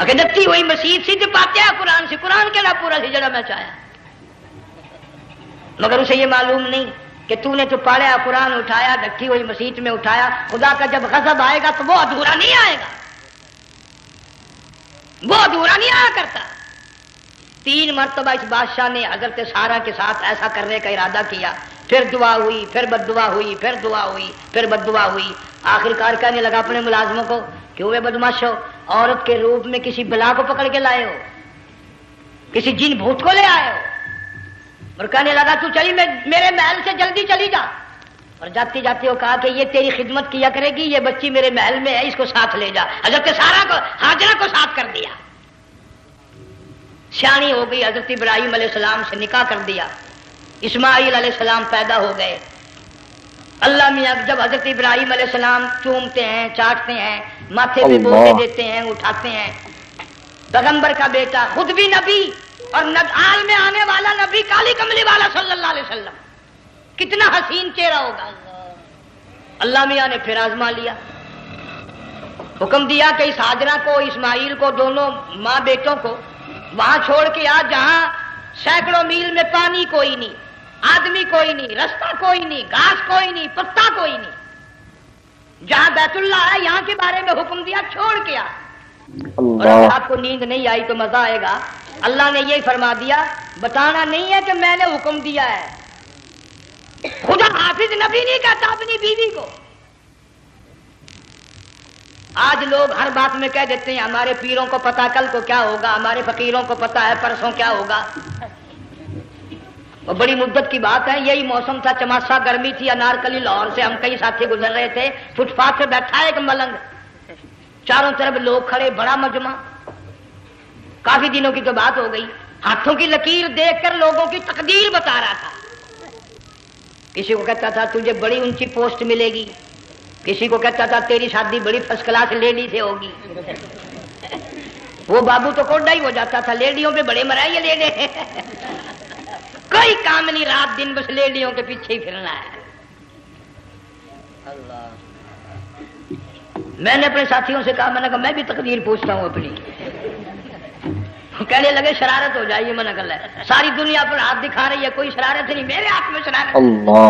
اگر ڈٹھی ہوئی مسجد سی تو پاٹیا قرآن سی، قرآن کے نا پورا سی جڑا میں چاہیا، مگر اسے یہ معلوم نہیں کہ تو نے تو پاڑیا قرآن اٹھایا، ڈٹھی ہوئی مسجد میں اٹھایا۔ خدا کا جب غضب آئے گا تو وہ ادھورا نہیں آئے گا، وہ ادھورا نہیں آیا کرتا۔ 3 مرتبہ اس بادشاہ نے حضرت سارا کے ساتھ ایسا کرنے کا ارادہ کیا، پھر دعا ہوئی، پھر بد دعا ہوئی، پھر دعا ہوئی، پھر بد دعا ہوئی۔ آخر کار کہنے لگا اپنے ملازموں کو کہ ہوئے بدماشو، عورت کے روپ میں کسی بلا کو پکڑ کے لائے ہو، کسی جن بھوت کو لے آئے ہو، اور کہنے لگا تو چلی میرے محل سے جلدی چلی جا۔ اور جاتی جاتی وہ کہا کہ یہ تیری خدمت کیا کرے گی، یہ بچی میرے محل میں ہے، اس کو ساتھ لے جا۔ حضرت سارا کو ہاجرہ کو ساتھ کر دیا، سیانی ہو گئی، حضرت ابراہیم علیہ السلام سے نکاح کر دیا، اسماعیل علیہ السلام پیدا ہو گئے۔ اللہ میاں جب حضرت ابراہیم علیہ السلام چومتے ہیں، چاٹتے ہیں، ماتھے پہ بوسے دیتے ہیں، اٹھاتے ہیں، پیغمبر کا بیٹا خود بھی نبی اور آل میں آنے والا نبی کالی کملی والا صلی اللہ علیہ وسلم، کتنا حسین چہرہ ہوگا۔ اللہ میاں نے پھر آزما لیا، حکم دیا کہ اس ہاجرہ کو، اسماعیل کو، دونوں ماں بیٹوں کو وہاں چھوڑ کے آ جہاں سینکڑوں میل میں پانی کوئی نہیں، آدمی کوئی نہیں، رستہ کوئی نہیں، گھاس کوئی نہیں، پتا کوئی نہیں، جہاں بیت اللہ ہے یہاں کے بارے میں حکم دیا چھوڑ کے آ۔ اور اگر آپ کو نیند نہیں آئی تو مزہ آئے گا، اللہ نے یہ فرما دیا، بتانا نہیں ہے کہ میں نے حکم دیا ہے، خدا حافظ نبی نہیں کہتا اپنی بیوی کو۔ آج لوگ ہر بات میں کہہ دیتے ہیں ہمارے پیروں کو پتا کل کو کیا ہوگا، ہمارے فقیروں کو پتا ہے پرسوں کیا ہوگا۔ وہ بڑی مدت کی بات ہے، یہی موسم تھا، چماسا گرمی تھی، انارکلی لاہور سے ہم کئی ساتھی گزر رہے تھے، فٹ پاتھ پہ بیٹھا ہے ایک ملنگ، چاروں طرف لوگ کھڑے، بڑا مجمع، کافی دنوں کی تو بات ہو گئی، ہاتھوں کی لکیر دیکھ کر لوگوں کی تقدیر بتا رہا تھا۔ کسی کو کہتا تھا تجھے بڑی اونچی پوسٹ ملے گی، کسی کو کہتا تھا تیری شادی بڑی فرسٹ کلاس لیڈی سے ہوگی۔ وہ بابو تو کوڈا ہی ہو جاتا تھا، لیڈیوں پہ بڑے مرائے یہ لیڈے کوئی کام نہیں، رات دن بس لیڈیوں کے پیچھے ہی پھرنا ہے۔ میں نے اپنے ساتھیوں سے کہا، میں نے کہا میں بھی تقدیر پوچھتا ہوں اپنی۔ کہنے لگے شرارت ہو جائے گی، میں نے کہا ساری دنیا پر ہاتھ دکھا رہی ہے، کوئی شرارت نہیں، میرے ہاتھ میں شرارت۔ اللہ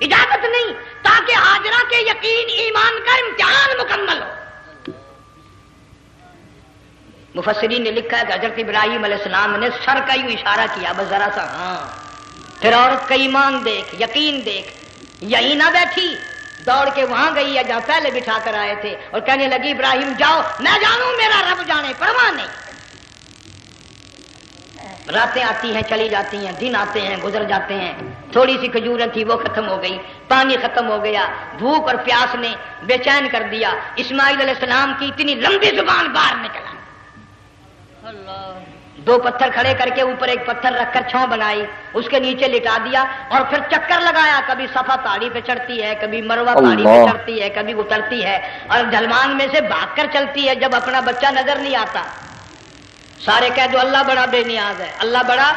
اجازت نہیں، تاکہ ہاجرہ کے یقین ایمان کا امتحان مکمل ہو۔ مفسرین نے لکھا ہے کہ حضرت ابراہیم علیہ السلام نے سر کا یوں اشارہ کیا، بس ذرا سا، ہاں، پھر عورت کا ایمان دیکھ، یقین دیکھ، یہی نہ بیٹھی، دوڑ کے وہاں گئی ہے جہاں پہلے بٹھا کر آئے تھے، اور کہنے لگی ابراہیم جاؤ، میں جانوں میرا رب جانے، پرواہ نہیں۔ راتیں آتی ہیں چلی جاتی ہیں، دن آتے ہیں گزر جاتے ہیں، تھوڑی سی کھجوریں تھی وہ ختم ہو گئی، پانی ختم ہو گیا، بھوک اور پیاس نے بے چین کر دیا، اسماعیل علیہ السلام کی اتنی لمبی زبان باہر نکلا، دو پتھر کھڑے کر کے اوپر ایک پتھر رکھ کر چھاؤں بنائی، اس کے نیچے لٹا دیا، اور پھر چکر لگایا، کبھی صفا پہاڑی پہ چڑھتی ہے، کبھی مروہ پہاڑی پہ چڑھتی ہے، کبھی اترتی ہے، اور ڈھلوان میں سے بھاگ کر چلتی ہے جب اپنا بچہ نظر نہیں آتا۔ سارے کہہ دو اللہ بڑا بے نیاز ہے، اللہ بڑا،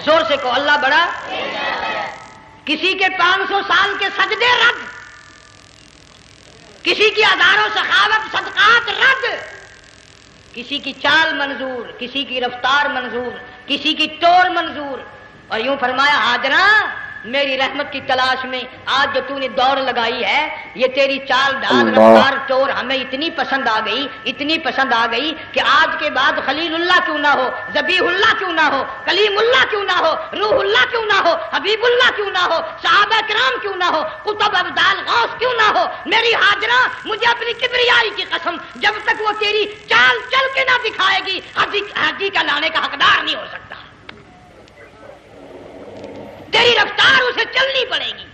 زور سے کہو اللہ بڑا۔ کسی کے 500 سال کے سجدے رد، کسی کی ہزاروں سخاوت صدقات رد، کسی کی چال منظور، کسی کی رفتار منظور، کسی کی ٹور منظور، اور یوں فرمایا ہاجرہ میری رحمت کی تلاش میں آج جو تو نے دوڑ لگائی ہے، یہ تیری چال ڈال رفتار ٹور ہمیں اتنی پسند آ گئی، اتنی پسند آ گئی کہ آج کے بعد خلیل اللہ کیوں نہ ہو، ذبیح اللہ کیوں نہ ہو، کلیم اللہ کیوں نہ ہو، روح اللہ کیوں نہ ہو، حبیب اللہ کیوں نہ ہو، صحابہ کرام کیوں نہ ہو، قطب ابدال غوث کیوں نہ ہو، میری ہاجرہ مجھے اپنی کبریائی کی قسم جب تک وہ تیری چال چل کے نہ دکھائے گی حاجی کا لانے کا حقدار نہیں ہو سکتا، تیری رفتار اسے چلنی پڑے گی۔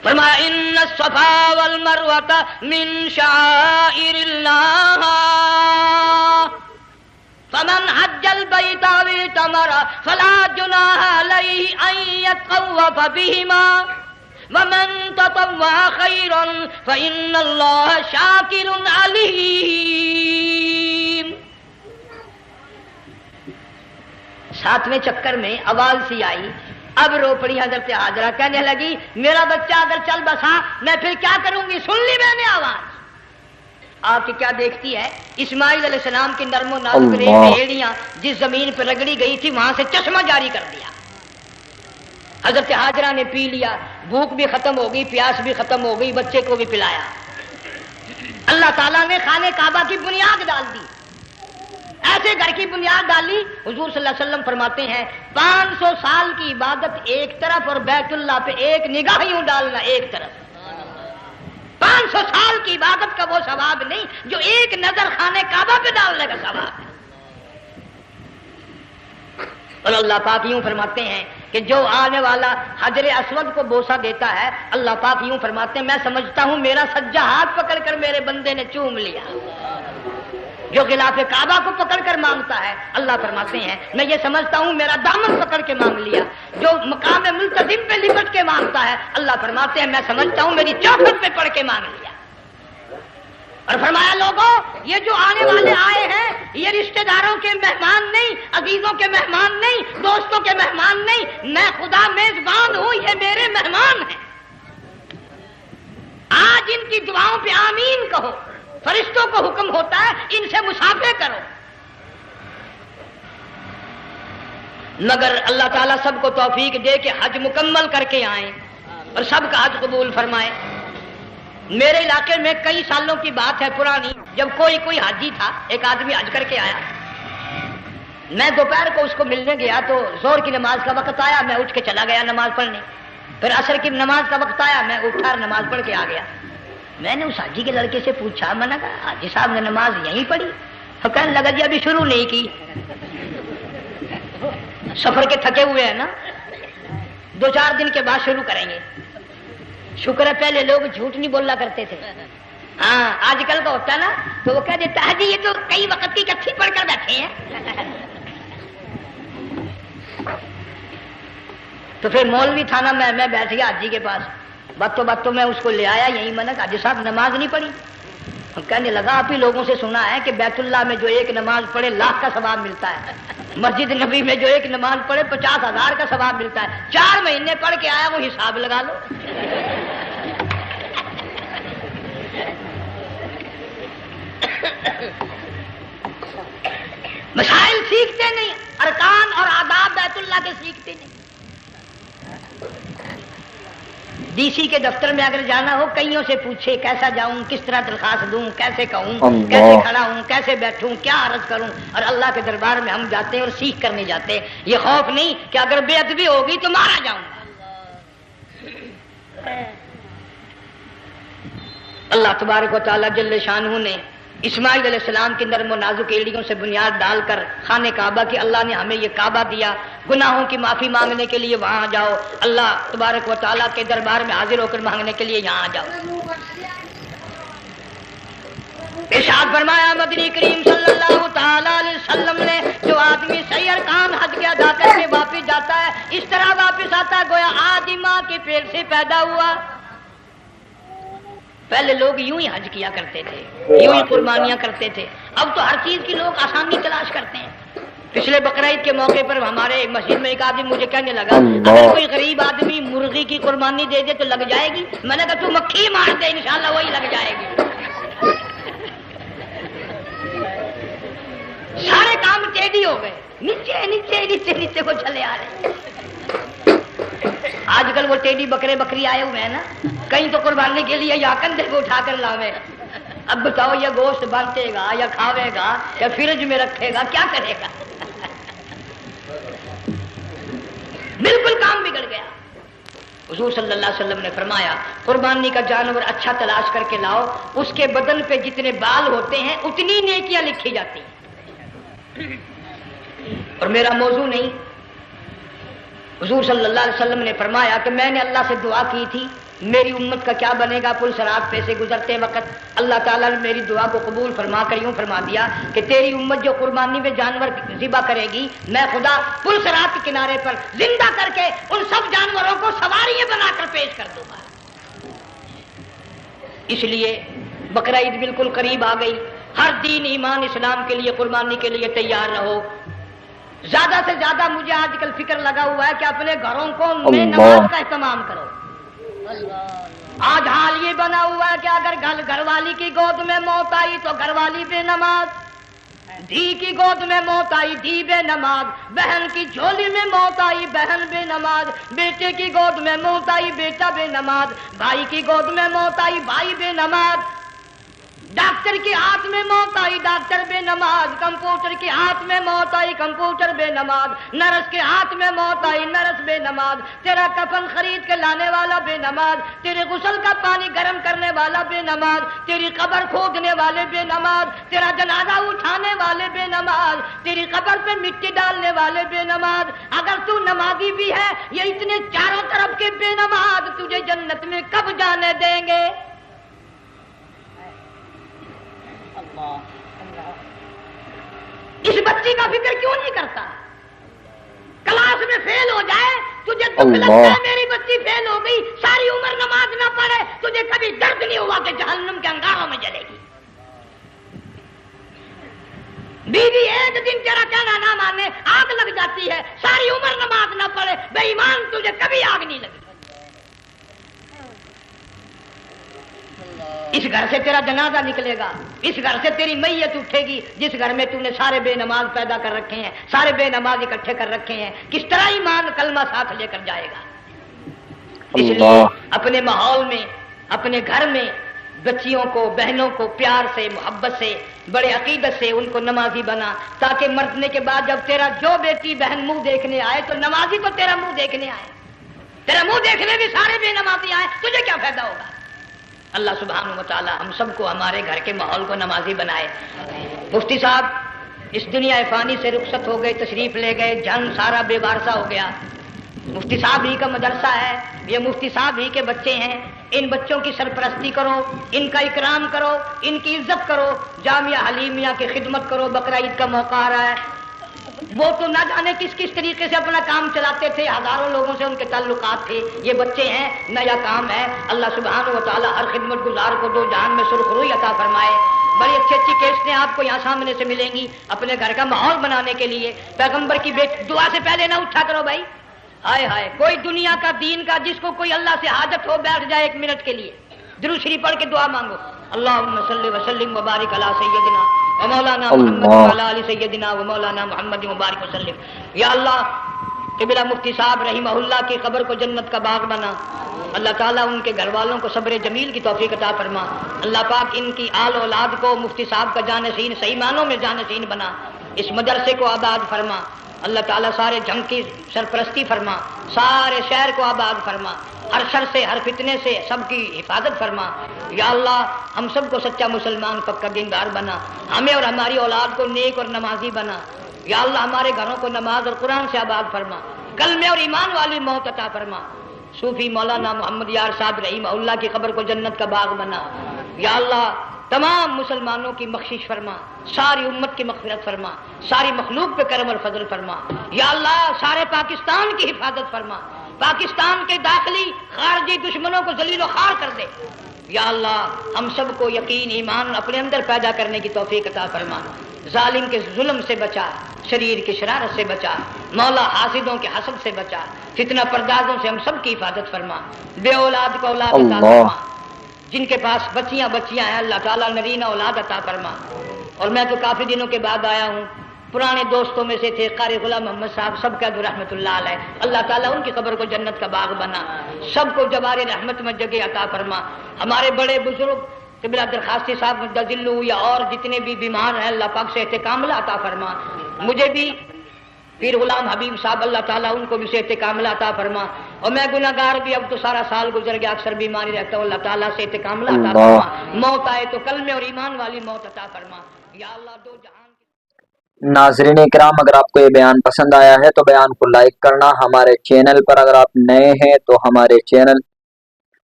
فرمایا ان الصفا والمروۃ من شعائر اللہ فمن حج البیت او اعتمر فلا جناح علیہ ان یطوف بہما ومن تطوع خیرا فإن اللہ شاکر علیم۔ ساتویں چکر میں آواز سی آئی، اب رو پڑی حضرت ہاجرہ، کہنے لگی میرا بچہ اگر چل بسا میں پھر کیا کروں گی، سن لی میں نے آواز۔ آپ کی کیا دیکھتی ہے، اسماعیل علیہ السلام کی نرم و نازک بھیڑیاں جس زمین پہ رگڑی گئی تھی وہاں سے چشمہ جاری کر دیا، حضرت ہاجرہ نے پی لیا، بھوک بھی ختم ہو گئی، پیاس بھی ختم ہو گئی، بچے کو بھی پلایا۔ اللہ تعالیٰ نے خانہ کعبہ کی بنیاد ڈال دی، ایسے گھر کی بنیاد ڈالی، حضور صلی اللہ علیہ وسلم فرماتے ہیں 500 سال کی عبادت ایک طرف اور بیت اللہ پہ ایک نگاہ یوں ڈالنا ایک طرف، 500 سال کی عبادت کا وہ ثواب نہیں جو ایک نظر خانہ کعبہ پہ ڈالنے کا ثواب ہے۔ اور اللہ پاک یوں فرماتے ہیں کہ جو آنے والا حجر اسود کو بوسہ دیتا ہے، اللہ پاک یوں فرماتے ہیں میں سمجھتا ہوں میرا سجا ہاتھ پکڑ کر میرے بندے نے چوم لیا، جو غلاف کعبہ کو پکڑ کر مانگتا ہے اللہ فرماتے ہیں میں یہ سمجھتا ہوں میرا دامن پکڑ کے مانگ لیا، جو مقام ملتزم پہ لپٹ کے مانگتا ہے اللہ فرماتے ہیں میں سمجھتا ہوں میری چوکھٹ پہ پڑھ کے مانگ لیا۔ اور فرمایا لوگوں یہ جو آنے والے آئے ہیں یہ رشتہ داروں کے مہمان نہیں، عزیزوں کے مہمان نہیں، دوستوں کے مہمان نہیں، میں خدا میزبان ہوں، یہ میرے مہمان ہیں، آج ان کی دعاؤں پہ آمین کہو، فرشتوں کو حکم ہوتا ہے ان سے مصافحہ کرو، مگر اللہ تعالیٰ سب کو توفیق دے کہ حج مکمل کر کے آئیں اور سب کا حج قبول فرمائے۔ میرے علاقے میں کئی سالوں کی بات ہے پرانی، جب کوئی حاجی تھا، ایک آدمی حج کر کے آیا، میں دوپہر کو اس کو ملنے گیا تو زور کی نماز کا وقت آیا، میں اٹھ کے چلا گیا نماز پڑھنے، پھر عصر کی نماز کا وقت آیا، میں اٹھا اور نماز پڑھ کے آ گیا۔ میں نے اس حاجی کے لڑکے سے پوچھا، میں نے کہا حاجی صاحب نے نماز یہیں پڑھی؟ تو کہنے لگا جی ابھی شروع نہیں کی، سفر کے تھکے ہوئے ہیں نا، 2-4 دن کے بعد شروع کریں گے۔ شکر ہے پہلے لوگ جھوٹ نہیں بولنا کرتے تھے، ہاں آج کل کا ہوتا ہے نا تو وہ کہہ دیتا ہے جی یہ تو کئی وقت کی کچھی پڑھ کر بیٹھے ہیں، تو پھر مولوی تھا نا، میں بیٹھ گیا حاجی کے پاس، باتوں میں اس کو لے آیا، یہی میں نے کہا حاجی صاحب نماز نہیں پڑھی؟ کہنے لگا آپ ہی لوگوں سے سنا ہے کہ بیت اللہ میں جو ایک نماز پڑھے 1,00,000 کا ثواب ملتا ہے، مسجد نبی میں جو ایک نماز پڑھے 50,000 کا ثواب ملتا ہے، 4 مہینے پڑھ کے آیا، وہ حساب لگا لو۔ مسائل سیکھتے نہیں، ارکان اور آداب بیت اللہ کے سیکھتے نہیں، DC کے دفتر میں اگر جانا ہو کئیوں سے پوچھے کیسا جاؤں، کس طرح درخواست دوں، کیسے کہوں، اللہ، کیسے کھڑا ہوں، کیسے بیٹھوں، کیا عرض کروں، اور اللہ کے دربار میں ہم جاتے ہیں اور سیکھ کرنے جاتے ہیں، یہ خوف نہیں کہ اگر بے ادبی ہوگی تو مارا جاؤں گا۔ اللہ تبارک و تعالیٰ جل شانہ نے اسماعیل علیہ السلام کی نرم و نازک ایڑیوں سے بنیاد ڈال کر خانہ کعبہ کی، اللہ نے ہمیں یہ کعبہ دیا، گناہوں کی معافی مانگنے کے لیے وہاں جاؤ، اللہ تبارک و تعالیٰ کے دربار میں حاضر ہو کر مانگنے کے لیے یہاں جاؤ۔ ارشاد فرمایا مدنی کریم صلی اللہ تعالی علیہ وسلم نے، جو آدمی صحیح ارکان حج کے ادا کر کے واپس جاتا ہے اس طرح واپس آتا ہے گویا آدمی ماں کے پیٹ سے پیدا ہوا۔ پہلے لوگ یوں ہی حج کیا کرتے تھے، یوں ہی قربانیاں کرتے تھے، اب تو ہر چیز کی لوگ آسانی تلاش کرتے ہیں۔ پچھلے بقرعید کے موقع پر ہمارے مسجد میں ایک آدمی مجھے کہنے لگا اگر کوئی غریب آدمی مرغی کی قربانی دے دے تو لگ جائے گی؟ میں نے کہا تو مکھی مار دے انشاءاللہ وہی لگ جائے گی۔ سارے کام ٹیڑھی ہو گئے، نیچے نیچے نیچے نیچے کو چلے آ رہے ہیں۔ آج کل وہ ٹیڑھی بکرے بکری آئے ہوئے ہیں نا، کہیں تو قربانی کے لیے یا کندھے کو اٹھا کر لاوے۔ اب بتاؤ یہ گوشت بانٹے گا یا کھاوے گا یا فریج میں رکھے گا، کیا کرے گا؟ بالکل کام بگڑ گیا۔ حضور صلی اللہ علیہ وسلم نے فرمایا قربانی کا جانور اچھا تلاش کر کے لاؤ، اس کے بدن پہ جتنے بال ہوتے ہیں اتنی نیکیاں لکھی جاتی ہیں۔ اور میرا موضوع نہیں، حضور صلی اللہ علیہ وسلم نے فرمایا کہ میں نے اللہ سے دعا کی تھی میری امت کا کیا بنے گا، پل صراط پہ سے گزرتے وقت اللہ تعالیٰ نے میری دعا کو قبول فرما کر یوں فرما دیا کہ تیری امت جو قربانی میں جانور ذبح کرے گی میں خدا پل صراط کے کنارے پر زندہ کر کے ان سب جانوروں کو سواریاں بنا کر پیش کر دوں گا۔ اس لیے بقرعید بالکل قریب آ گئی، ہر دین ایمان اسلام کے لیے قربانی کے لیے تیار رہو۔ زیادہ سے زیادہ مجھے آج کل فکر لگا ہوا ہے کہ اپنے گھروں کو میں نماز کا اہتمام کرو۔ آج حال یہ بنا ہوا ہے کہ اگر گھر والی کی گود میں موت آئی تو گھر والی بے نماز، دھی کی گود میں موت آئی دھی بے نماز، بہن کی جھولی میں موت آئی بہن بے نماز، بیٹے کی گود میں موت آئی بیٹا بے نماز، بھائی کی گود میں موت آئی بھائی بے نماز، ڈاکٹر کے ہاتھ میں موت آئی ڈاکٹر بے نماز، کمپیوٹر کے ہاتھ میں موت آئی کمپیوٹر بے نماز، نرس کے ہاتھ میں موت آئی نرس بے نماز، تیرا کفن خرید کے لانے والا بے نماز، تیرے غسل کا پانی گرم کرنے والا بے نماز، تیری قبر کھودنے والے بے نماز، تیرا جنازہ اٹھانے والے بے نماز، تیری قبر پہ مٹی ڈالنے والے بے نماز۔ اگر تو نمازی بھی ہے یہ اتنے چاروں طرف کے بے نماز تجھے جنت میں کب جانے دیں گے؟ اس بچی کا فکر کیوں نہیں کرتا؟ کلاس میں فیل ہو جائے تجھے دکھ لگتا ہے میری بچی فیل ہو گئی، ساری عمر نماز نہ پڑھے تجھے کبھی درد نہیں ہوا کہ جہنم کے انگاروں میں جلے گی۔ بیوی ایک دن تیرا کہنا نہ مانے آگ لگ جاتی ہے، ساری عمر نماز نہ پڑھے بے ایمان تجھے کبھی آگ نہیں لگی۔ اس گھر سے تیرا جنازہ نکلے گا، اس گھر سے تیری میت اٹھے گی جس گھر میں تو نے سارے بے نماز پیدا کر رکھے ہیں، سارے بے نماز اکٹھے کر رکھے ہیں، کس طرح ایمان کلمہ ساتھ لے کر جائے گا؟ اس لیے اپنے ماحول میں اپنے گھر میں بچیوں کو بہنوں کو پیار سے محبت سے بڑے عقیدت سے ان کو نمازی بنا، تاکہ مرنے کے بعد جب تیرا جو بیٹی بہن منہ دیکھنے آئے تو نمازی تو تیرا منہ دیکھنے آئے، تیرا منہ دیکھنے بھی سارے بے نمازی آئے، تجھے کیا فائدہ ہوگا؟ اللہ سبحانہ و تعالی ہم سب کو ہمارے گھر کے ماحول کو نمازی بنائے۔ مفتی صاحب اس دنیا فانی سے رخصت ہو گئے، تشریف لے گئے، جان سارا بے وارثہ ہو گیا۔ مفتی صاحب ہی کا مدرسہ ہے، یہ مفتی صاحب ہی کے بچے ہیں، ان بچوں کی سرپرستی کرو، ان کا اکرام کرو، ان کی عزت کرو، جامعہ حلیمیہ کی خدمت کرو۔ بقرعید کا موقع آ رہا ہے، وہ تو نہ جانے کس کس طریقے سے اپنا کام چلاتے تھے، ہزاروں لوگوں سے ان کے تعلقات تھے، یہ بچے ہیں نیا کام ہے۔ اللہ سبحانہ و تعالی ہر خدمت گزار کو دو جہان میں سرخ روئی عطا فرمائے۔ بڑی اچھی اچھی کیسٹیں آپ کو یہاں سامنے سے ملیں گی اپنے گھر کا ماحول بنانے کے لیے۔ پیغمبر کی دعا سے پہلے نہ اٹھا کرو بھائی، ہائے ہائے کوئی دنیا کا دین کا جس کو کوئی اللہ سے حاجت ہو بیٹھ جائے ایک منٹ کے لیے درود شریف پڑھ کے دعا مانگو، اللہم صلی وسلم وبارک علی سیدنا و مولانا محمد وعلی آل سیدنا و مولانا محمد مبارک وسلم۔ یا اللہ قبلہ مفتی صاحب رحمہ کی قبر کو جنت کا باغ بنا. اللہ تعالیٰ ان کے گھر والوں کو صبر جمیل کی توفیق عطا فرما. اللہ پاک ان کی آل اولاد کو مفتی صاحب کا جانشین صحیح معنوں میں جانشین بنا. اس مدرسے کو آباد فرما. اللہ تعالیٰ سارے جنگ کی سرپرستی فرما. سارے شہر کو آباد فرما. ہر شر سے ہر فتنے سے سب کی حفاظت فرما. یا اللہ ہم سب کو سچا مسلمان پکا دیندار بنا. ہمیں اور ہماری اولاد کو نیک اور نمازی بنا. یا اللہ ہمارے گھروں کو نماز اور قرآن سے آباد فرما. کلمے اور ایمان والی موت عطا فرما. صوفی مولانا محمد یار صاحب رحمہ اللہ کی قبر کو جنت کا باغ بنا. یا اللہ تمام مسلمانوں کی بخشش فرما. ساری امت کی مغفرت فرما. ساری مخلوق پہ کرم اور فضل فرما. یا اللہ سارے پاکستان کی حفاظت فرما. پاکستان کے داخلی خارجی دشمنوں کو ذلیل و خوار کر دے. یا اللہ ہم سب کو یقین ایمان اپنے اندر پیدا کرنے کی توفیق عطا فرما. ظالم کے ظلم سے بچا. شریر کی شرارت سے بچا. مولا حاسدوں کے حسد سے بچا. فتنہ پردازوں سے ہم سب کی حفاظت فرما. بے اولاد کو اولاد عطا فرما. جن کے پاس بچیاں ہیں اللہ تعالیٰ نرینہ اولاد عطا فرما. اور میں تو کافی دنوں کے بعد آیا ہوں. پرانے دوستوں میں سے تھے قاری غلام محمد صاحب سب کا رحمت اللہ علیہ. اللہ تعالیٰ ان کی قبر کو جنت کا باغ بنا. سب کو جوار رحمت میں جگہ عطا فرما. ہمارے بڑے بزرگ قبلہ درخواستی صاحب مدذلو یا اور جتنے بھی بیمار ہیں اللہ پاک صحت کاملہ عطا فرما. مجھے بھی پیر غلام حبیب صاحب اللہ تعالیٰ ان کو بھی صحت کاملہ عطا فرما. اور میں گناہ گار بھی اب تو سارا سال گزر گیا اکثر بیماری رہتا ہوں. اللہ تعالیٰ صحت کاملہ عطا فرما. موت آئے تو کلمے اور ایمان والی موت عطا فرما. یا اللہ دو جہان. ناظرین اکرام اگر آپ کو یہ بیان پسند آیا ہے تو بیان کو لائک کرنا. ہمارے چینل پر اگر آپ نئے ہیں تو ہمارے چینل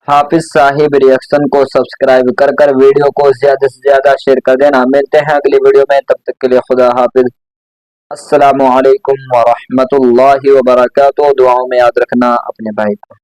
حافظ صاحب ریئیکشن کو سبسکرائب کر ویڈیو کو زیادہ سے زیادہ شیئر کر دینا. ملتے ہیں اگلی ویڈیو میں. تب تک کے لیے خدا حافظ. السلام علیکم ورحمۃ اللہ وبرکاتہ. دعاؤں میں یاد رکھنا اپنے بھائی کو.